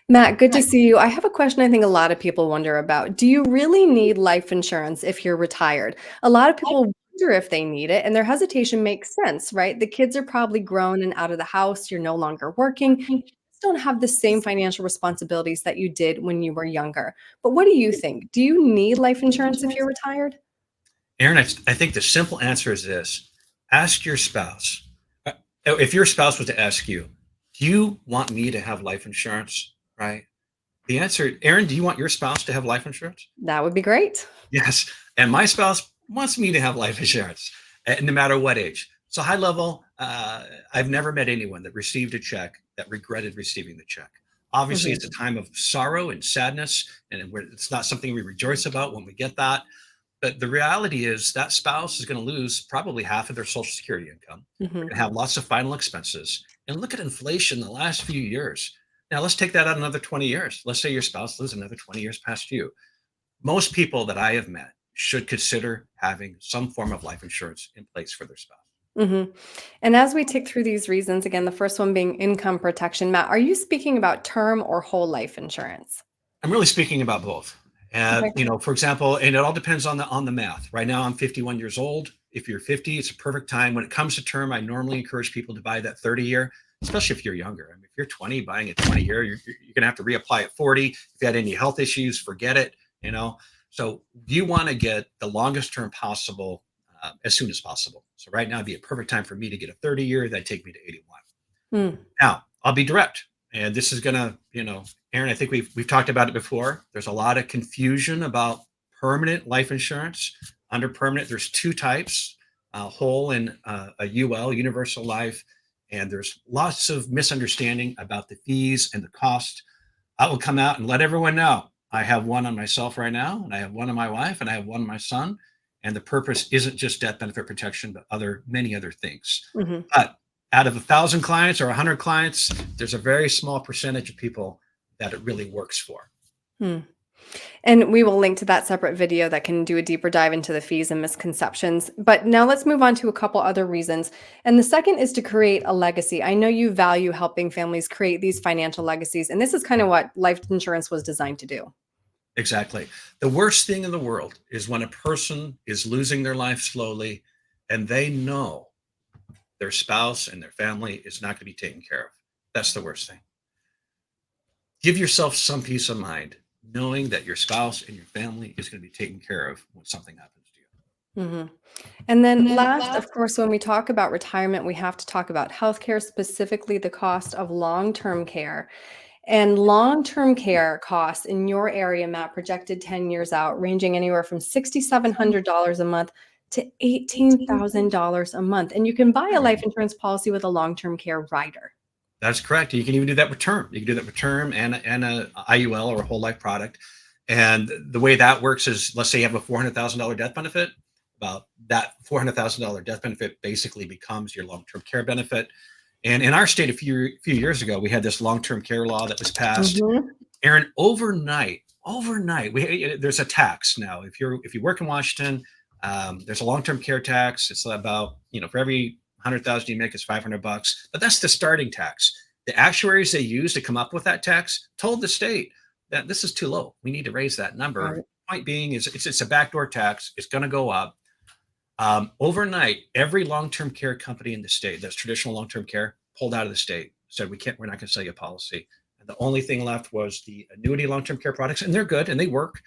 Matt, good to see you. I have a question I think a lot of people wonder about. Do you really need life insurance if you're retired? A lot of people wonder if they need it, and their hesitation makes sense, right? The kids are probably grown and out of the house. You're no longer working. You just don't have the same financial responsibilities that you did when you were younger. But what do you think? Do you need life insurance if you're retired? Aaron, I think the simple answer is this. Ask your spouse. Uh, If your spouse was to ask you, do you want me to have life insurance? Right? The answer, Aaron, do you want your spouse to have life insurance? That would be great. Yes. And my spouse wants me to have life insurance, no matter what age. So high level, I've never met anyone that received a check that regretted receiving the check. Obviously, Mhm. it's a time of sorrow and sadness, and it's not something we rejoice about when we get that. But the reality is that spouse is going to lose probably half of their Social Security income. They're Mhm. going to have lots of final expenses. And look at inflation the last few years. Now, let's take that out another 20 years. Let's say your spouse lives another 20 years past you. Most people that I have met should consider having some form of life insurance in place for their spouse. Mhm. And as we tick through these reasons, again, the first one being income protection, Matt, are you speaking about term or whole life insurance? I'm really speaking about both. Okay. For example, and it all depends on the math. Right now, I'm 51 years old. If you're 50, it's a perfect time. When it comes to term, I normally encourage people to buy that 30 year, especially if you're younger. I mean, if you're 20, buying a 20 year, you're going to have to reapply at 40. If you had any health issues, forget it. You know, so you want to get the longest term possible as soon as possible. So right now, it'd be a perfect time for me to get a 30 year. That'd take me to 81. Mm. Now, I'll be direct, and this is gonna, Aaron, I think we've talked about it before. There's a lot of confusion about permanent life insurance. Under permanent, there's two types, whole and a UL, universal life, and there's lots of misunderstanding about the fees and the cost. I will come out and let everyone know I have one on myself right now, and I have one on my wife, and I have one on my son. And the purpose isn't just death benefit protection, but many other things. Mhm. But out of 1,000 clients or 100 clients, there's a very small percentage of people that it really works for. Hmm. And we will link to that separate video that can do a deeper dive into the fees and misconceptions. But now let's move on to a couple other reasons. And the second is to create a legacy. I know you value helping families create these financial legacies, and this is kind of what life insurance was designed to do. Exactly. The worst thing in the world is when a person is losing their life slowly and they know their spouse and their family is not going to be taken care of. That's the worst thing. Give yourself some peace of mind knowing that your spouse and your family is going to be taken care of when something happens to you. Mhm. And then last, of course, when we talk about retirement, we have to talk about healthcare, specifically the cost of long-term care. And long-term care costs in your area, Matt, projected 10 years out, ranging anywhere from $6,700 a month to $18,000 a month. And you can buy a life insurance policy with a long-term care rider. That's correct. You can even do that with term. You can do that with term and a IUL or a whole life product. And the way that works is, let's say you have a $400,000 death benefit. About that $400,000 death benefit basically becomes your long-term care benefit. And in our state, a few years ago, we had this long-term care law that was passed. Mhm. Aaron, overnight, there's a tax now. If you work in Washington, there's a long-term care tax. It's about for every 100,000 you make is $500, but that's the starting tax. The actuaries they use to come up with that tax told the state that this is too low. We need to raise that number. Right. Point being is it's a backdoor tax. It's going to go up. Overnight, every long-term care company in the state that's traditional long-term care pulled out of the state, said we're not going to sell you a policy. And the only thing left was the annuity long-term care products, and they're good and they work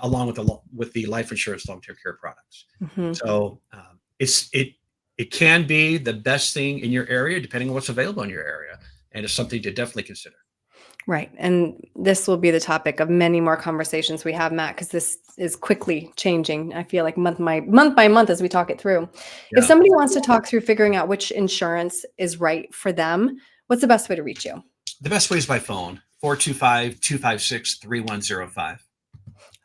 along with the life insurance long-term care products. Mhm. So it can be the best thing in your area, depending on what's available in your area, and it's something to definitely consider. Right. And this will be the topic of many more conversations we have, Matt, because this is quickly changing. I feel like month by month as we talk it through. If Yeah. somebody wants to talk through figuring out which insurance is right for them, what's the best way to reach you? The best way is by phone, 425-256-3105.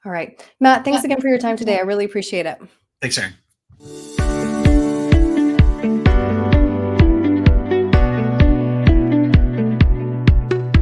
All right. Matt, thanks again for your time today. I really appreciate it. Thanks, Aaron.